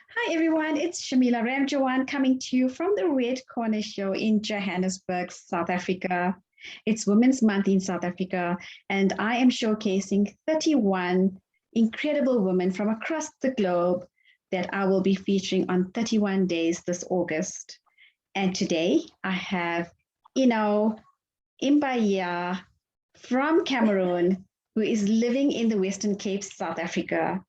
Hi everyone, it's Shamila Ramjawan coming to you from the Red Corner Show in Johannesburg, South Africa. It's Women's Month in South Africa, and I am showcasing 31 incredible women from across the globe that I will be featuring on 31 days this August. And today I have Enow Imbaya from Cameroon, who is living in the Western Cape, South Africa.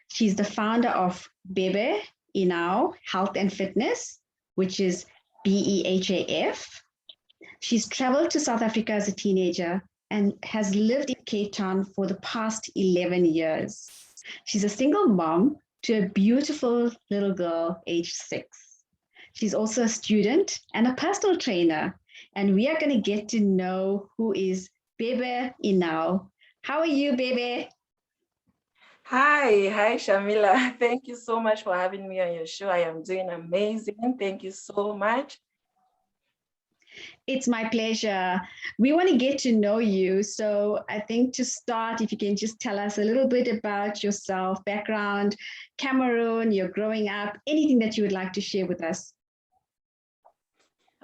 She's the founder of Bebe Enow Health and Fitness, which is BEHAF. She's traveled to South Africa as a teenager and has lived in Cape Town for the past 11 years. She's a single mom to a beautiful little girl aged 6. She's also a student and a personal trainer. And we are going to get to know who is Bebe Enow. How are you, Bebe? Hi, Shamila. Thank you so much for having me on your show. I am doing amazing. Thank you so much. It's my pleasure. We want to get to know you. So I think to start, if you can just tell us a little bit about yourself, background, Cameroon, your growing up, anything that you would like to share with us.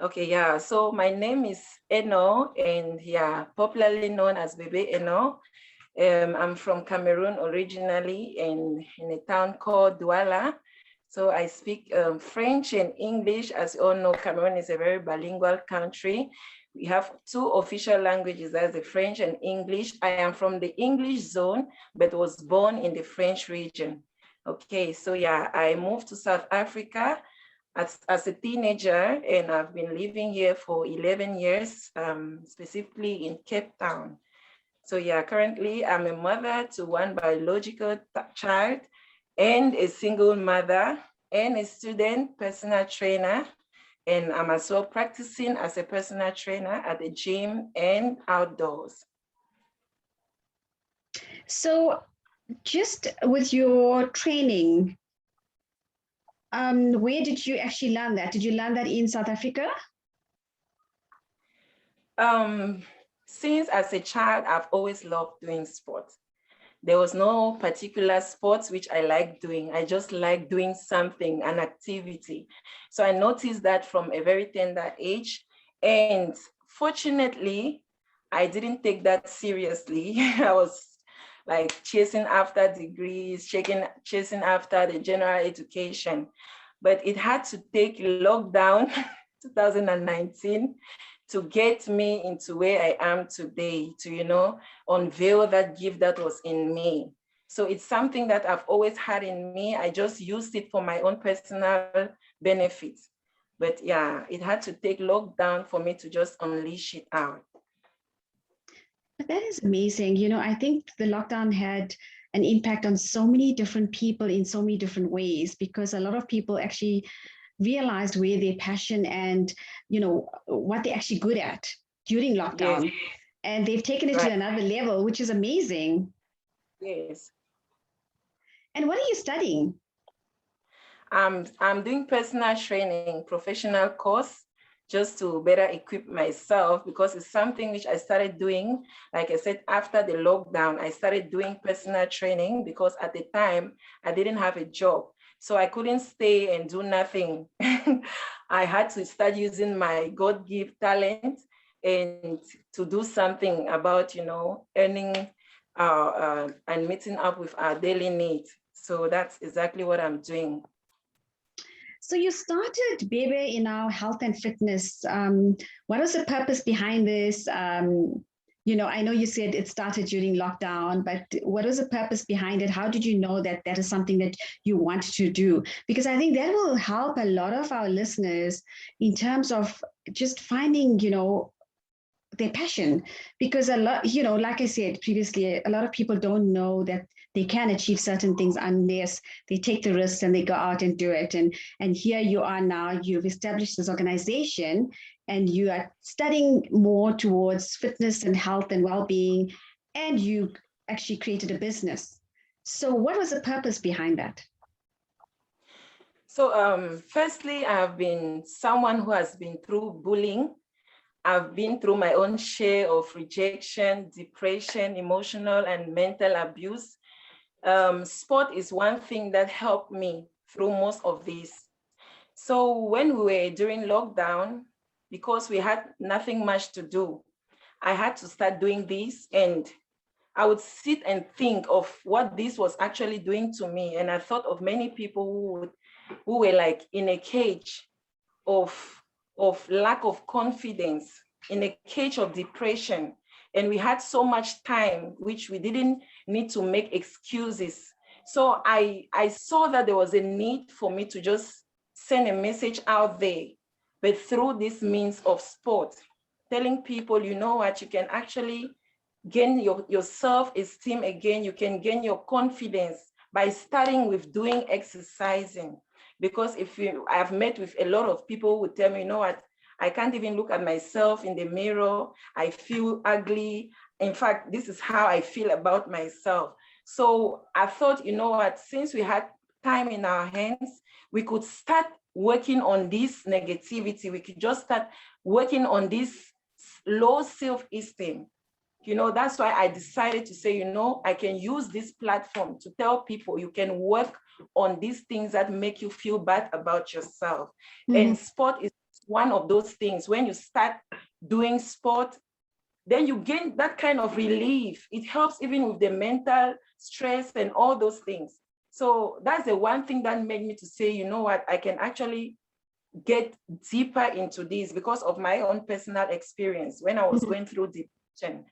Okay, yeah. So my name is Enow, and popularly known as Bebe Enow. I'm from Cameroon originally, in a town called Douala. So I speak French and English. As you all know, Cameroon is a very bilingual country. We have two official languages, that's the French and English. I am from the English zone, but was born in the French region. Okay, so I moved to South Africa as a teenager, and I've been living here for 11 years, specifically in Cape Town. So currently I'm a mother to one biological child and a single mother and a student personal trainer. And I'm as well practicing as a personal trainer at the gym and outdoors. So just with your training, where did you actually learn that? Did you learn that in South Africa? Since as a child, I've always loved doing sports. There was no particular sports which I like doing. I just like doing something, an activity. So I noticed that from a very tender age. And fortunately, I didn't take that seriously. I was like chasing after degrees, chasing after the general education. But it had to take lockdown 2019 to get me into where I am today, to, unveil that gift that was in me. So it's something that I've always had in me. I just used it for my own personal benefits. But it had to take lockdown for me to just unleash it out. But that is amazing. I think the lockdown had an impact on so many different people in so many different ways, because a lot of people actually realized where their passion and what they're actually good at during lockdown. Yes. And they've taken it to another level, which is amazing. Yes. And what are you studying? I'm doing personal training, professional course, just to better equip myself, because it's something which I started doing, like I said, after the lockdown. I started doing personal training because at the time I didn't have a job. So I couldn't stay and do nothing. I had to start using my God-given talent and to do something about, earning and meeting up with our daily needs. So that's exactly what I'm doing. So you started Bebe Enow Health and Fitness. What was the purpose behind this? I know you said it started during lockdown, but what was the purpose behind it? How did you know that that is something that you want to do? Because I think that will help a lot of our listeners in terms of just finding, their passion. Because a lot, like I said previously, a lot of people don't know that they can achieve certain things unless they take the risks and they go out and do it. And here you are now, you've established this organization and you are studying more towards fitness and health and well-being, and you actually created a business. So what was the purpose behind that? So firstly, I've been someone who has been through bullying. I've been through my own share of rejection, depression, emotional and mental abuse. Sport is one thing that helped me through most of this. So when we were during lockdown, because we had nothing much to do, I had to start doing this, and I would sit and think of what this was actually doing to me. And I thought of many people who were like in a cage of lack of confidence, in a cage of depression. And we had so much time, which we didn't need to make excuses. So I saw that there was a need for me to just send a message out there, but through this means of sport, telling people, you know what, you can actually gain your self-esteem again, you can gain your confidence by starting with doing exercising. Because I've met with a lot of people who tell me, you know what, I can't even look at myself in the mirror, I feel ugly. In fact, this is how I feel about myself. So I thought, you know what, since we had time in our hands, we could start working on this negativity. We could just start working on this low self-esteem. You know, that's why I decided to say, you know, I can use this platform to tell people you can work on these things that make you feel bad about yourself. And sport is one of those things. When you start doing sport, then you gain that kind of relief. It helps even with the mental stress and all those things. So that's the one thing that made me to say, you know what, I can actually get deeper into this because of my own personal experience. When I was going through depression,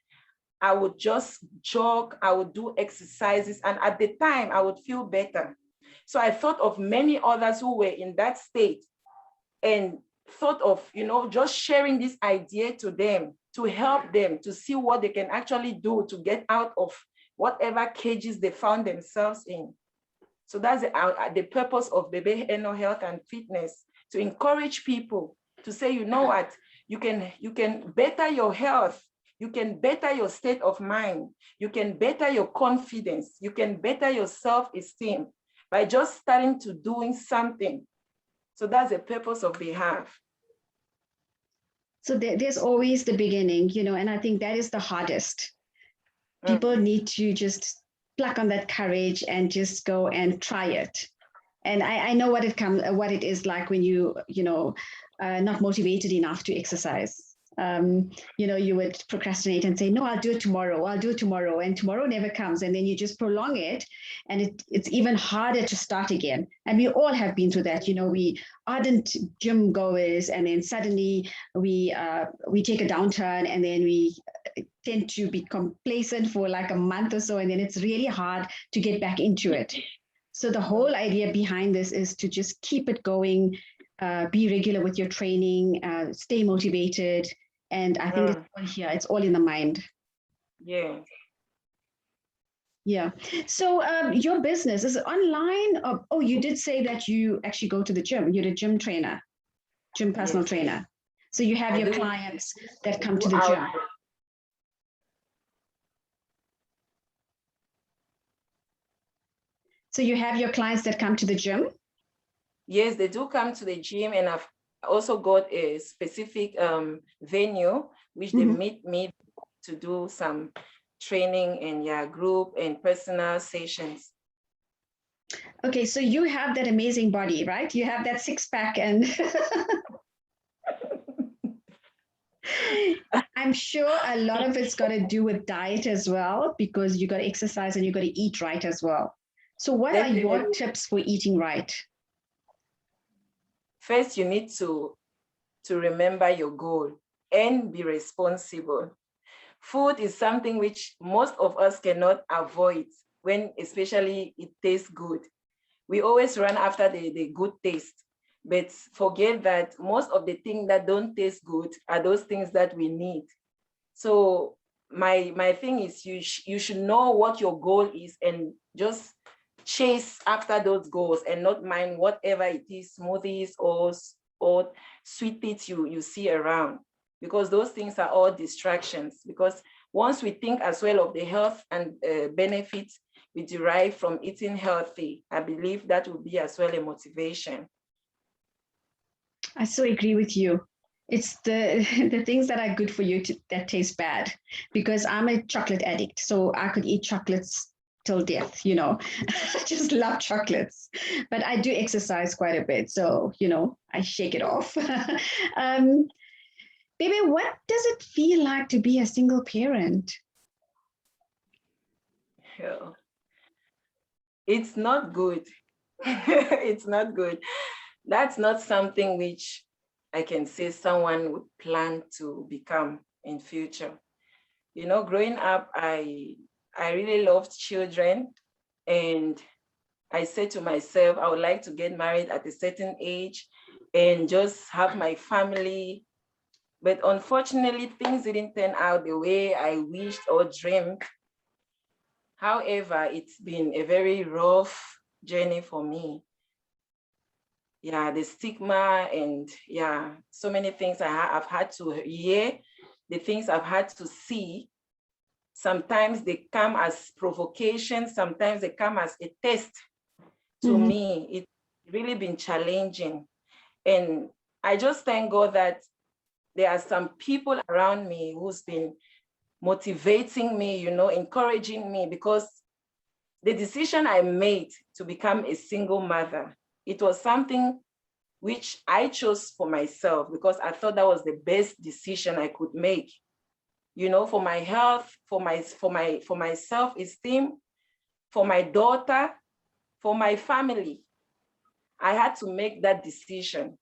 I would just jog, I would do exercises, and at the time I would feel better. So I thought of many others who were in that state and thought of, you know, just sharing this idea to them, to help them to see what they can actually do to get out of whatever cages they found themselves in. So that's the purpose of Bebe Enow Health and Fitness, to encourage people to say, you know what, you can better your health, you can better your state of mind, you can better your confidence, you can better your self-esteem by just starting to doing something. So that's the purpose of BEHAF. So there's always the beginning, you know, and I think that is the hardest. People need to just pluck on that courage and just go and try it. And I know what it is like when you know, not motivated enough to exercise. You know, you would procrastinate and say, no, I'll do it tomorrow. And tomorrow never comes. And then you just prolong it. And it's even harder to start again. And we all have been through that. You know, we ardent gym goers, and then suddenly we take a downturn, and then we tend to be complacent for like a month or so. And then it's really hard to get back into it. So the whole idea behind this is to just keep it going, be regular with your training, stay motivated. And I think it's all here. It's all in the mind. Yeah. Yeah. So your business, is it online? Oh, you did say that you actually go to the gym. You're a gym trainer, gym personal trainer. So you have your clients that come to the gym. So you have your clients that come to the gym? Yes, they do come to the gym, and I've also got a specific venue which they meet me to do some training and group and personal sessions. Okay, so you have that amazing body, right? You have that six-pack, and I'm sure a lot of it's got to do with diet as well, because you got to exercise and you got to eat right as well. So what are your tips for eating right? First, you need to remember your goal and be responsible. Food is something which most of us cannot avoid, when especially it tastes good. We always run after the good taste, but forget that most of the things that don't taste good are those things that we need. So my thing is, you should know what your goal is and just chase after those goals and not mind whatever it is, smoothies or sweet treats you see around, because those things are all distractions. Because once we think as well of the health and benefits we derive from eating healthy, I believe that will be as well a motivation. I so agree with you. It's the things that are good for you that taste bad, because I'm a chocolate addict. So I could eat chocolates till death, I just love chocolates, but I do exercise quite a bit. So, I shake it off. Baby, what does it feel like to be a single parent? Yeah. It's not good. It's not good. That's not something which I can say someone would plan to become in future. Growing up, I really loved children, and I said to myself, I would like to get married at a certain age and just have my family. But unfortunately, things didn't turn out the way I wished or dreamed. However, it's been a very rough journey for me. Yeah, the stigma and so many things I've had to hear, the things I've had to see. Sometimes they come as provocation, sometimes they come as a test to me. It's really been challenging. And I just thank God that there are some people around me who's been motivating me, encouraging me, because the decision I made to become a single mother, it was something which I chose for myself because I thought that was the best decision I could make. For my health, for my self-esteem, for my daughter, for my family. I had to make that decision.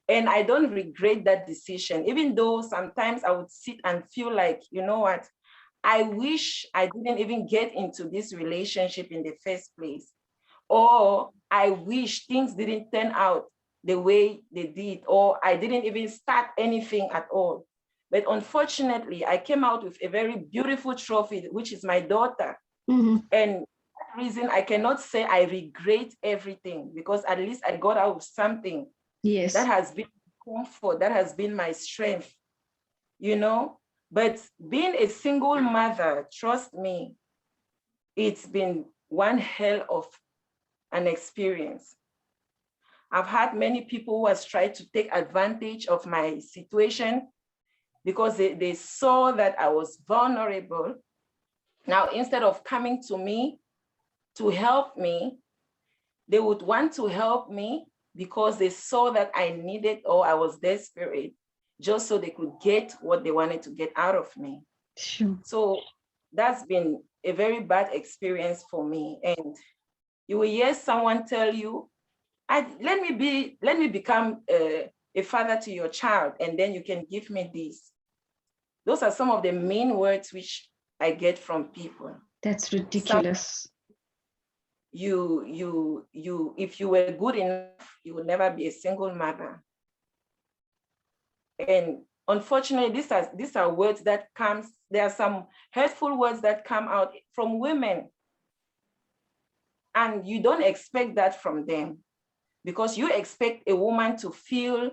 And I don't regret that decision, even though sometimes I would sit and feel like, you know what, I wish I didn't even get into this relationship in the first place. Or I wish things didn't turn out the way they did, or I didn't even start anything at all. But unfortunately, I came out with a very beautiful trophy, which is my daughter. And that reason, I cannot say I regret everything, because at least I got out of something. Yes. That has been comfort, that has been my strength, But being a single mother, trust me, it's been one hell of an experience. I've had many people who has tried to take advantage of my situation because they saw that I was vulnerable. Now, instead of coming to me to help me, they would want to help me because they saw that I needed, or I was desperate, just so they could get what they wanted to get out of me. Sure. So that's been a very bad experience for me. And you will hear someone tell you, let me become a father to your child, and then you can give me this. Those are some of the main words which I get from people. That's ridiculous. If you were good enough, you would never be a single mother. And unfortunately, these are words that there are some hurtful words that come out from women. And you don't expect that from them, because you expect a woman to feel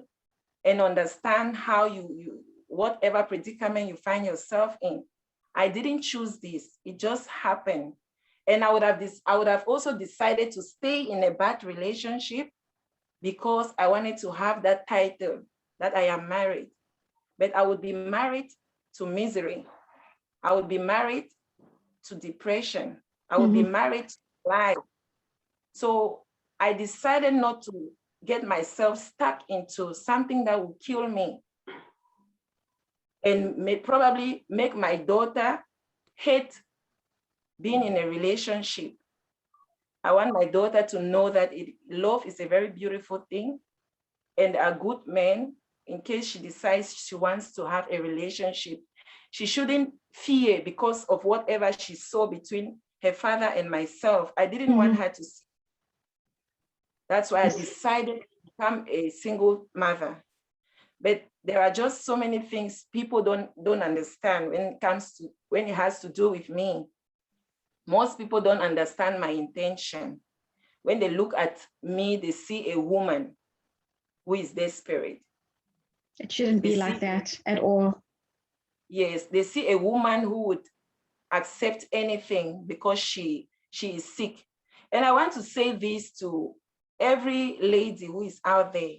and understand how whatever predicament you find yourself in. I didn't choose this, it just happened. And I would have also decided to stay in a bad relationship because I wanted to have that title that I am married. But I would be married to misery. I would be married to depression. I would be married to life. So I decided not to get myself stuck into something that would kill me and may probably make my daughter hate being in a relationship. I want my daughter to know that love is a very beautiful thing, and a good man, in case she decides she wants to have a relationship, she shouldn't fear because of whatever she saw between her father and myself. I didn't want her to see. That's why I decided to become a single mother. But there are just so many things people don't understand when it has to do with me. Most people don't understand my intention. When they look at me, they see a woman who is desperate. It shouldn't be like that at all. Yes, they see a woman who would accept anything because she is sick. And I want to say this to every lady who is out there.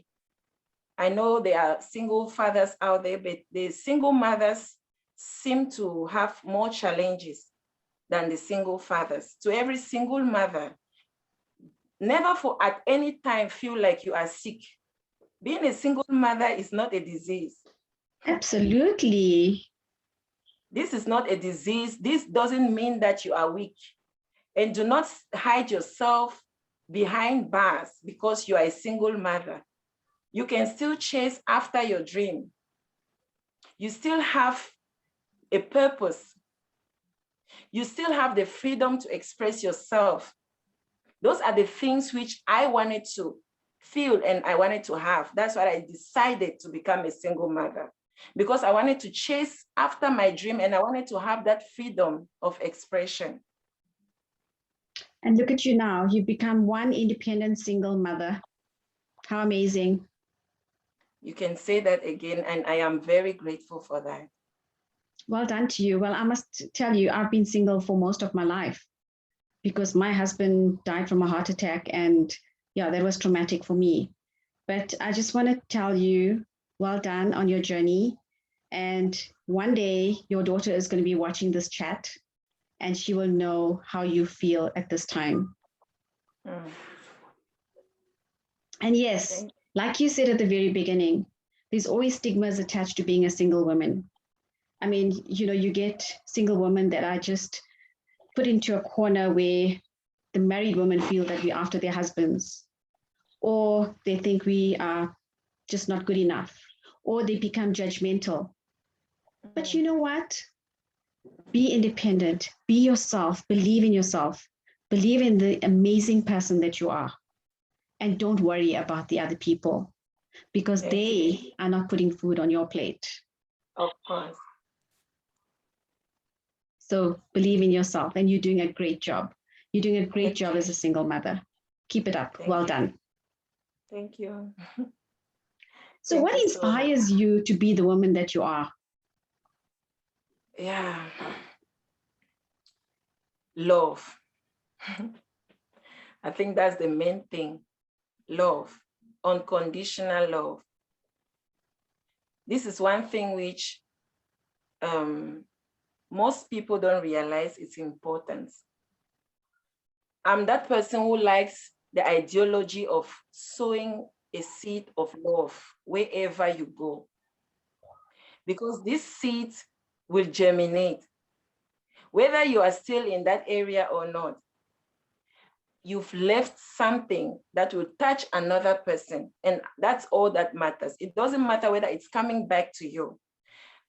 I know there are single fathers out there, but the single mothers seem to have more challenges than the single fathers. To every single mother, never for at any time feel like you are sick. Being a single mother is not a disease. Absolutely. This is not a disease. This doesn't mean that you are weak. And do not hide yourself behind bars because you are a single mother. You can still chase after your dream. You still have a purpose. You still have the freedom to express yourself. Those are the things which I wanted to feel and I wanted to have. That's why I decided to become a single mother, because I wanted to chase after my dream and I wanted to have that freedom of expression. And look at you now. You've become one independent single mother. How amazing. You can say that again, and I am very grateful for that. Well done to you. Well, I must tell you, I've been single for most of my life because my husband died from a heart attack. And yeah, that was traumatic for me. But I just want to tell you, well done on your journey. And one day your daughter is going to be watching this chat and she will know how you feel at this time. Mm. And yes, like you said at the very beginning, there's always stigmas attached to being a single woman. I mean, you know, you get single women that are just put into a corner where the married women feel that we're after their husbands, or they think we are just not good enough, or they become judgmental. But you know what? Be independent, be yourself, believe in yourself, believe in the amazing person that you are. And don't worry about the other people because they are not putting food on your plate. Of course. So believe in yourself and you're doing a great job. You're doing a great job as a single mother. Keep it up. Well done. Thank you. So what inspires you to be the woman that you are? Yeah. Love. I think that's the main thing. Love. Unconditional love. This is one thing which most people don't realize its importance. I'm that person who likes the ideology of sowing a seed of love wherever you go, because this seed will germinate. Whether you are still in that area or not, you've left something that will touch another person, and that's all that matters. It doesn't matter whether it's coming back to you.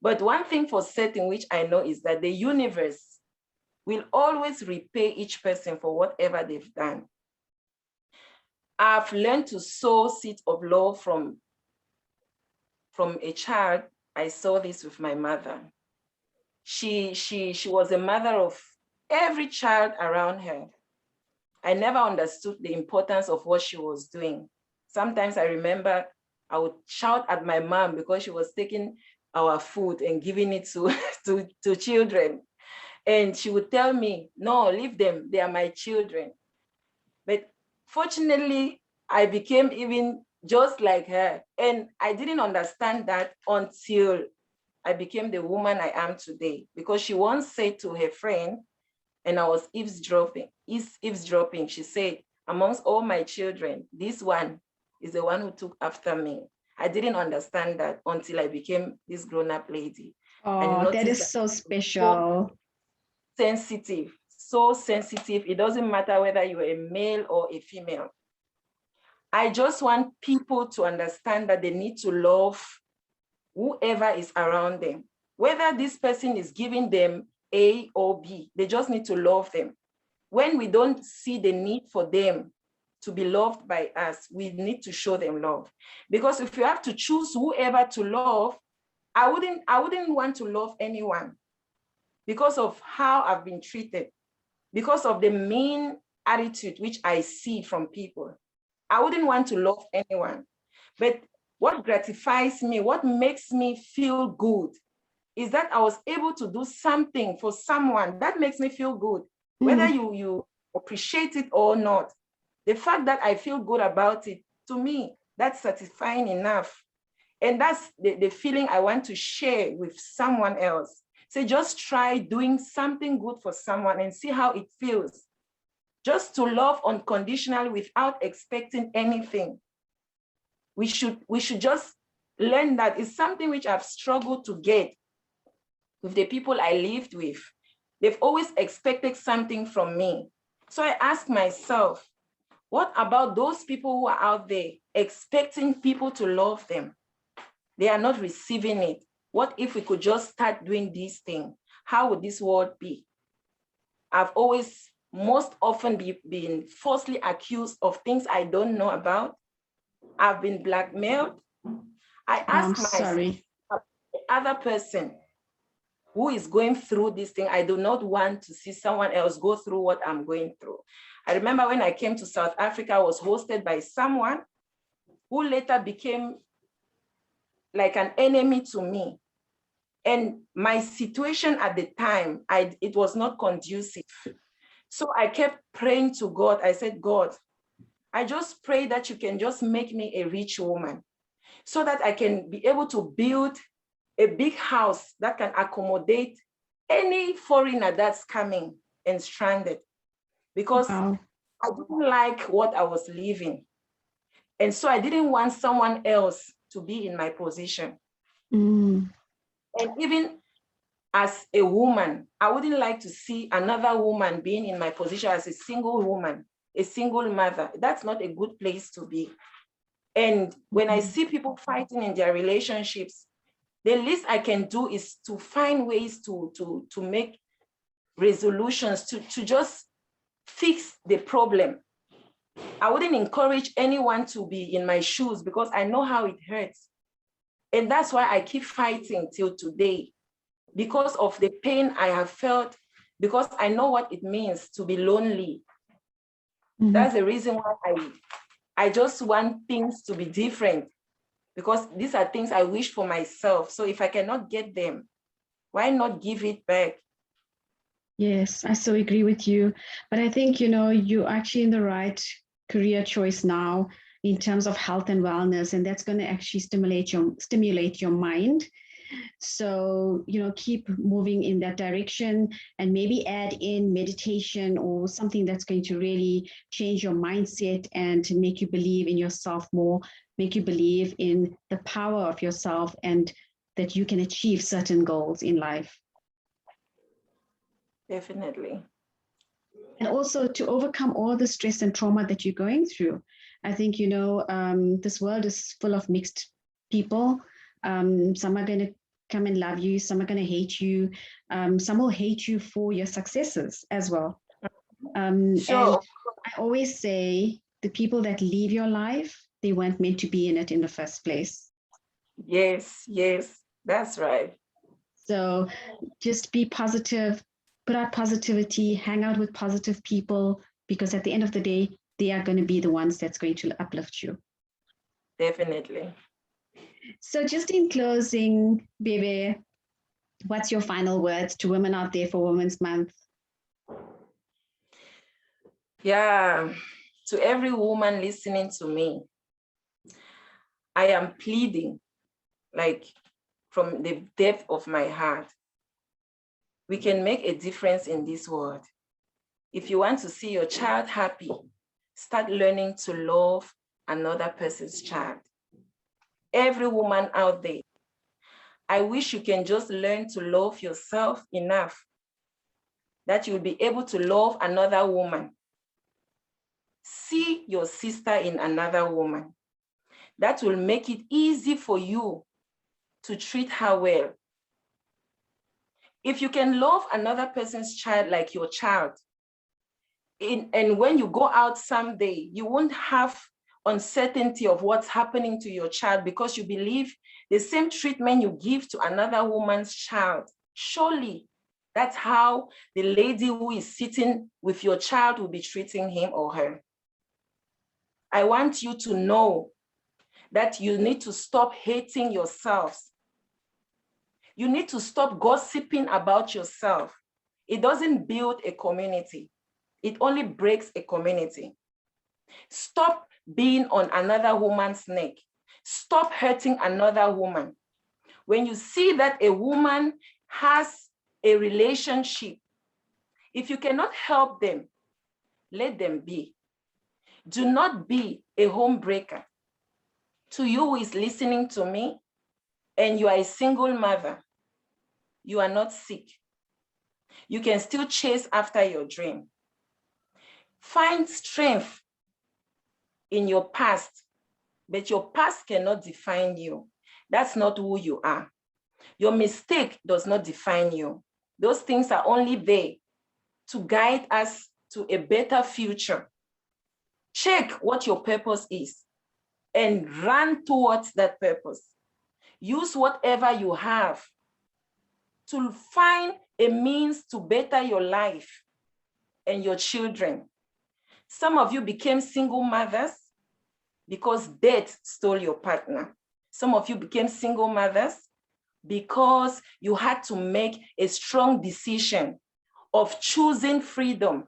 But one thing for certain, which I know, is that the universe will always repay each person for whatever they've done. I've learned to sow seeds of love from a child. I saw this with my mother. She was a mother of every child around her. I never understood the importance of what she was doing. Sometimes I remember I would shout at my mom because she was taking our food and giving it to children. And she would tell me, no, leave them, they are my children. But fortunately, I became even just like her. And I didn't understand that until I became the woman I am today, because she once said to her friend, and I was eavesdropping, she said, amongst all my children, this one is the one who took after me. I didn't understand that until I became this grown-up lady. Oh, that is so special. So sensitive. It doesn't matter whether you're a male or a female. I just want people to understand that they need to love whoever is around them. Whether this person is giving them A or B, they just need to love them. When we don't see the need for them to be loved by us, we need to show them love. Because if you have to choose whoever to love, I wouldn't want to love anyone because of how I've been treated, because of the mean attitude which I see from people. I wouldn't want to love anyone. But what gratifies me, what makes me feel good, is that I was able to do something for someone that makes me feel good, whether you appreciate it or not. The fact that I feel good about it, to me, that's satisfying enough. And that's the feeling I want to share with someone else. Say, just try doing something good for someone and see how it feels. Just to love unconditionally without expecting anything. We should just learn that. It's something which I've struggled to get with the people I lived with. They've always expected something from me. So I ask myself, what about those people who are out there expecting people to love them? They are not receiving it. What if we could just start doing these things? How would this world be? I've always, most often been falsely accused of things I don't know about. I've been blackmailed. I ask myself, the other person who is going through this thing, I do not want to see someone else go through what I'm going through. I remember when I came to South Africa, I was hosted by someone who later became like an enemy to me. And my situation at the time, it was not conducive. So I kept praying to God. I said, God, I just pray that you can just make me a rich woman so that I can be able to build a big house that can accommodate any foreigner that's coming and stranded. Because I didn't like what I was living. And so I didn't want someone else to be in my position. And even as a woman, I wouldn't like to see another woman being in my position as a single woman, a single mother. That's not a good place to be. And when I see people fighting in their relationships, the least I can do is to find ways to make resolutions, to just fix the problem. I wouldn't encourage anyone to be in my shoes because I know how it hurts. And that's why I keep fighting till today, because of the pain I have felt, because I know what it means to be lonely. That's the reason why I just want things to be different, because these are things I wish for myself. So if I cannot get them, why not give it back? Yes, I so agree with you. But I think, you're actually in the right career choice now in terms of health and wellness, and that's going to actually stimulate your mind. So, keep moving in that direction and maybe add in meditation or something that's going to really change your mindset and to make you believe in yourself more, make you believe in the power of yourself and that you can achieve certain goals in life. Definitely. And also to overcome all the stress and trauma that you're going through. I think, this world is full of mixed people. Some are going to come and love you. Some are going to hate you. Some will hate you for your successes as well. Sure. And I always say the people that leave your life, they weren't meant to be in it in the first place. Yes, that's right. So just be positive, put out positivity, hang out with positive people, because at the end of the day, they are going to be the ones that's going to uplift you. Definitely. So just in closing, Bebe, what's your final words to women out there for Women's Month? Yeah, to every woman listening to me, I am pleading, like from the depth of my heart, we can make a difference in this world. If you want to see your child happy, start learning to love another person's child. Every woman out there, I wish you can just learn to love yourself enough that you'll be able to love another woman. See your sister in another woman. That will make it easy for you to treat her well. If you can love another person's child like your child, and when you go out someday, you won't have uncertainty of what's happening to your child because you believe the same treatment you give to another woman's child. Surely that's how the lady who is sitting with your child will be treating him or her. I want you to know that you need to stop hating yourselves. You need to stop gossiping about yourself. It doesn't build a community. It only breaks a community. Stop being on another woman's neck. Stop hurting another woman. When you see that a woman has a relationship. If you cannot help them, let them be. Do not be a home breaker. To you who is listening to me, and you are a single mother, you are not sick. You can still chase after your dream. Find strength in your past, but your past cannot define you. That's not who you are. Your mistake does not define you. Those things are only there to guide us to a better future. Check what your purpose is and run towards that purpose. Use whatever you have to find a means to better your life and your children. Some of you became single mothers because death stole your partner. Some of you became single mothers because you had to make a strong decision of choosing freedom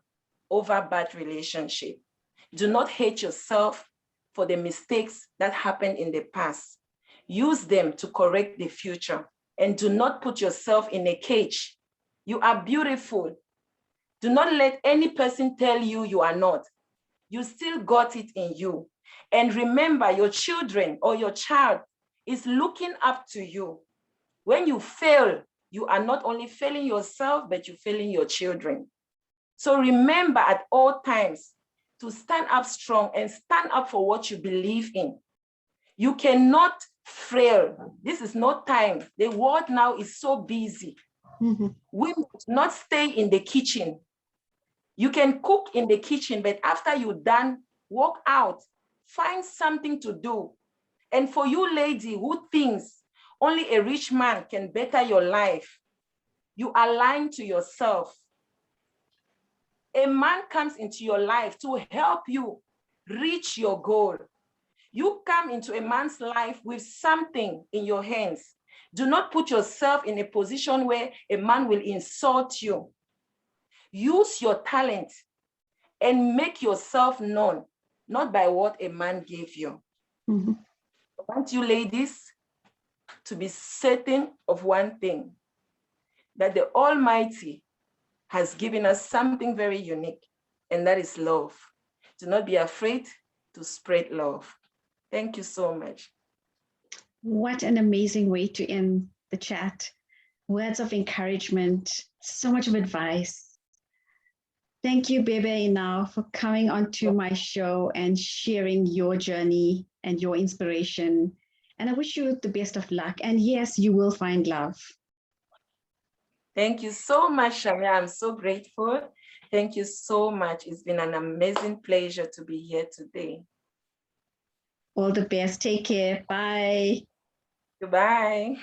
over bad relationship. Do not hate yourself for the mistakes that happened in the past. Use them to correct the future, and do not put yourself in a cage. You are beautiful. Do not let any person tell you you are not. You still got it in you. And remember, your children or your child is looking up to you. When you fail, you are not only failing yourself, but you're failing your children. So remember at all times to stand up strong and stand up for what you believe in. You cannot fail. This is not time. The world now is so busy. Mm-hmm. We must not stay in the kitchen. You can cook in the kitchen, but after you're done, walk out, find something to do. And for you lady who thinks only a rich man can better your life, you are lying to yourself. A man comes into your life to help you reach your goal. You come into a man's life with something in your hands. Do not put yourself in a position where a man will insult you. Use your talent and make yourself known, not by what a man gave you. Mm-hmm. I want you ladies to be certain of one thing, that the Almighty has given us something very unique, and that is love. Do not be afraid to spread love. Thank you so much. What an amazing way to end the chat. Words of encouragement, so much of advice. Thank you, Bebe Enow, for coming onto my show and sharing your journey and your inspiration. And I wish you the best of luck. And yes, you will find love. Thank you so much, Shamia. I'm so grateful. Thank you so much. It's been an amazing pleasure to be here today. All the best. Take care. Bye. Goodbye.